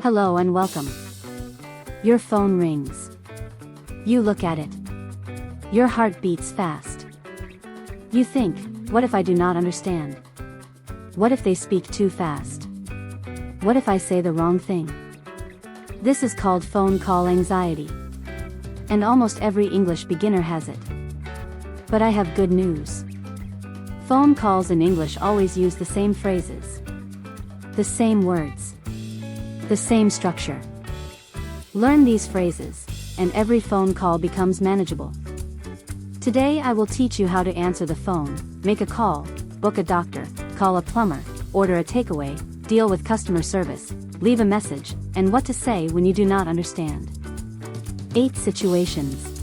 Hello and welcome. Your phone rings. You look at it. Your heart beats fast. You think, what if I do not understand? What if they speak too fast? What if I say the wrong thing? This is called phone call anxiety. And almost every English beginner has it. But I have good news. Phone calls in English always use the same phrases. The same words. The same structure. Learn these phrases, and every phone call becomes manageable. Today I will teach you how to answer the phone, make a call, book a doctor, call a plumber, order a takeaway, deal with customer service, leave a message, and what to say when you do not understand. 8 situations.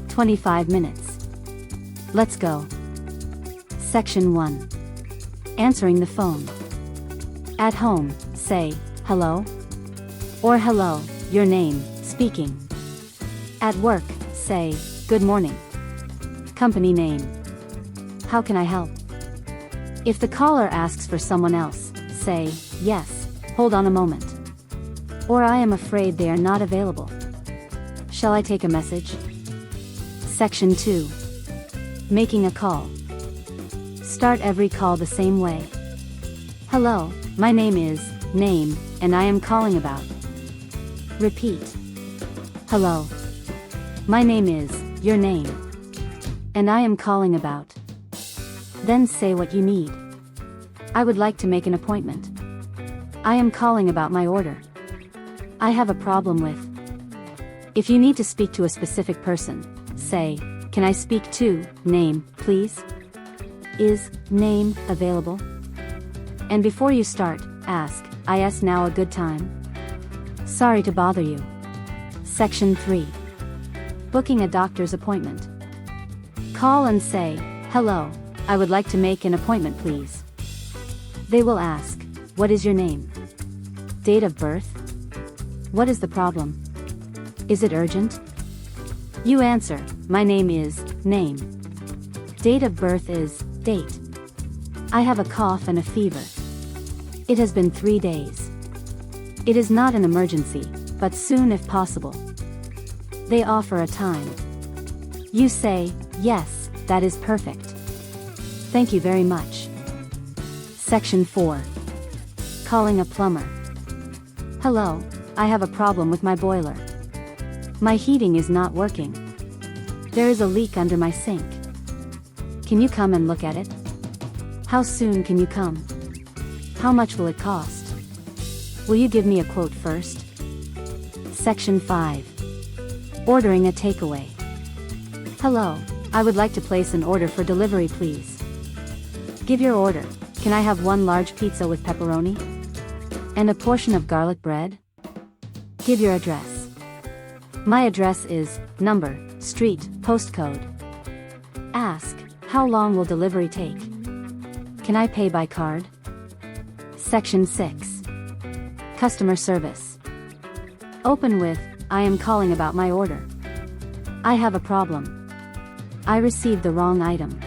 25 minutes. Let's go. Section 1. Answering the phone. At home, say, hello? Or hello, your name, speaking. At work, say, good morning. Company name. How can I help? If the caller asks for someone else, say, yes, hold on a moment. Or I am afraid they are not available. Shall I take a message? Section 2. Making a call. Start every call the same way. Hello, my name is, name, and I am calling about. Repeat. Hello. My name is, your name. And I am calling about. Then say what you need. I would like to make an appointment. I am calling about my order. I have a problem with. If you need to speak to a specific person, say, can I speak to, name, please? Is, name, available? And before you start, ask, is now a good time? Sorry to bother you. Section 3. Booking a doctor's appointment. Call and say, hello, I would like to make an appointment please. They will ask, what is your name? Date of birth? What is the problem? Is it urgent? You answer, my name is, name. Date of birth is, date. I have a cough and a fever. It has been 3 days. It is not an emergency, but soon if possible. They offer a time. You say, yes, that is perfect. Thank you very much. Section 4. Calling a plumber. Hello, I have a problem with my boiler. My heating is not working. There is a leak under my sink. Can you come and look at it? How soon can you come? How much will it cost? Will you give me a quote first? Section 5. Ordering a takeaway. Hello, I would like to place an order for delivery please. Give your order. Can I have 1 large pizza with pepperoni? And a portion of garlic bread? Give your address. My address is, number, street, postcode. Ask, how long will delivery take? Can I pay by card? Section 6. Customer service. Open with, I am calling about my order. I have a problem. I received the wrong item.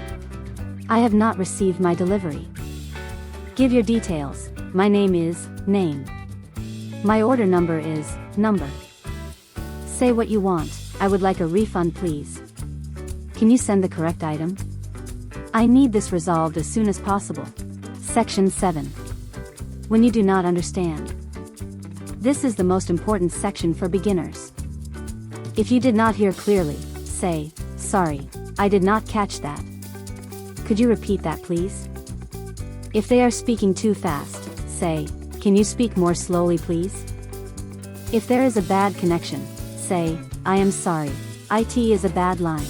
I have not received my delivery. Give your details. My name is, name. My order number is, number. Say what you want. I would like a refund please. Can you send the correct item? I need this resolved as soon as possible. Section 7. When you do not understand. This is the most important section for beginners. If you did not hear clearly, say, sorry, I did not catch that. Could you repeat that please? If they are speaking too fast, say, can you speak more slowly please? If there is a bad connection, say, I am sorry, IT is a bad line.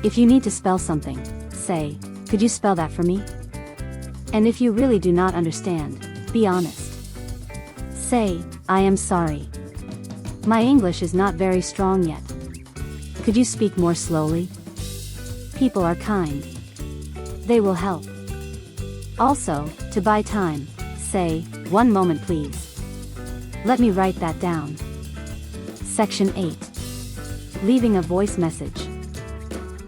If you need to spell something, say, could you spell that for me? And if you really do not understand, be honest. Say, I am sorry. My English is not very strong yet. Could you speak more slowly? People are kind. They will help. Also, to buy time, say, 1 moment please. Let me write that down. Section 8. Leaving a voice message.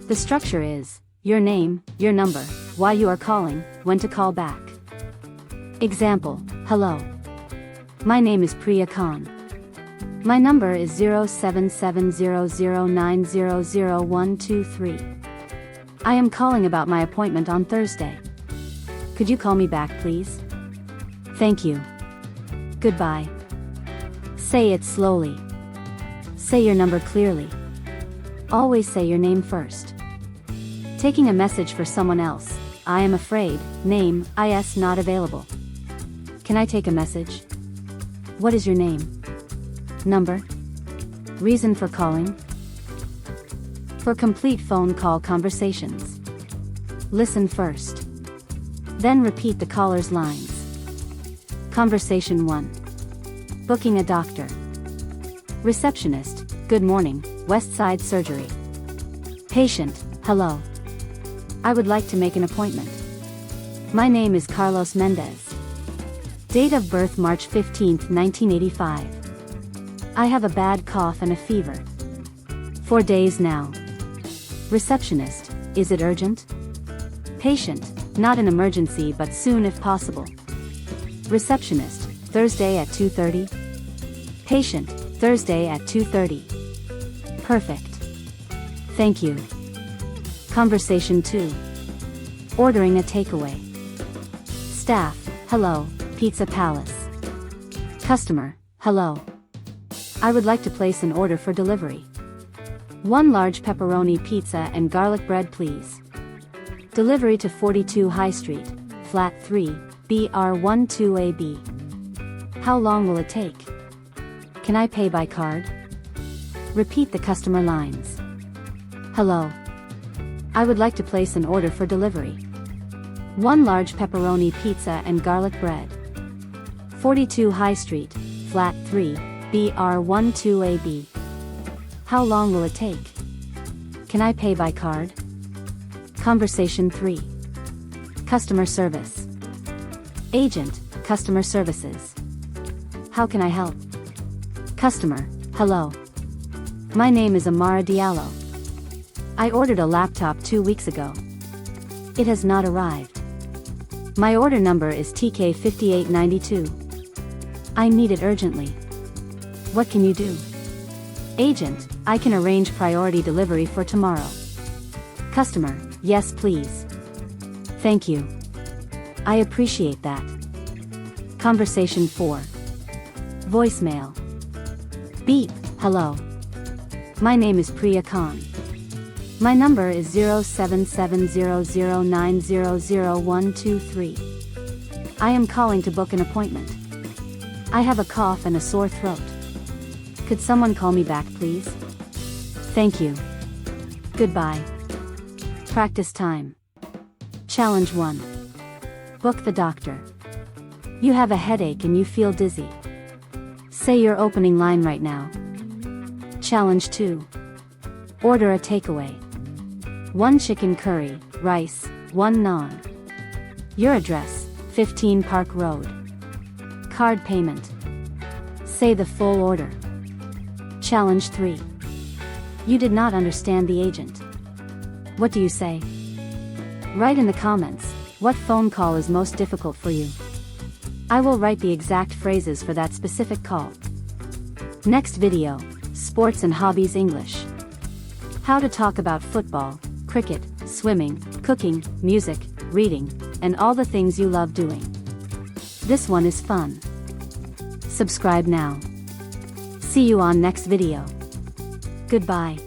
The structure is, your name, your number, why you are calling, when to call back. Example, hello. My name is Priya Khan. My number is 077009000123. I am calling about my appointment on Thursday. Could you call me back, please? Thank you. Goodbye. Say it slowly. Say your number clearly. Always say your name first. Taking a message for someone else. I am afraid. Name, is not available. Can I take a message? What is your name? Number? Reason for calling? For complete phone call conversations, listen first. Then repeat the caller's lines. Conversation 1. Booking a doctor. Receptionist, good morning, West Side Surgery. Patient, hello. I would like to make an appointment. My name is Carlos Mendez. Date of birth March 15, 1985. I have a bad cough and a fever. 4 days now. Receptionist, is it urgent? Patient, not an emergency but soon if possible. Receptionist, Thursday at 2:30. Patient, Thursday at 2:30. Perfect. Thank you. Conversation 2. Ordering a takeaway. Staff, hello, Pizza Palace. Customer, hello. I would like to place an order for delivery. 1 large pepperoni pizza and garlic bread please. Delivery to 42 High Street, Flat 3, BR12AB. How long will it take? Can I pay by card? Repeat the customer lines. Hello. I would like to place an order for delivery. 1 large pepperoni pizza and garlic bread. 42 High Street, Flat 3, BR12AB. How long will it take? Can I pay by card? Conversation 3. Customer service. Agent, customer services. How can I help? Customer, hello. My name is Amara Diallo. I ordered a laptop 2 weeks ago. It has not arrived. My order number is TK5892. I need it urgently. What can you do? Agent, I can arrange priority delivery for tomorrow. Customer, yes please. Thank you. I appreciate that. Conversation 4. Voicemail. Beep, hello. My name is Priya Khan. My number is 077009000123. I am calling to book an appointment. I have a cough and a sore throat. Could someone call me back please? Thank you. Goodbye. Practice time. Challenge 1. Book the doctor. You have a headache and you feel dizzy. Say your opening line right now. Challenge 2. Order a takeaway. 1 chicken curry, rice, 1 naan. Your address, 15 Park Road. Card payment. Say the full order. Challenge 3. You did not understand the agent. What do you say? Write in the comments, what phone call is most difficult for you? I will write the exact phrases for that specific call. Next video, Sports and Hobbies English. How to talk about football, cricket, swimming, cooking, music, reading, and all the things you love doing. This one is fun. Subscribe now. See you on next video. Goodbye.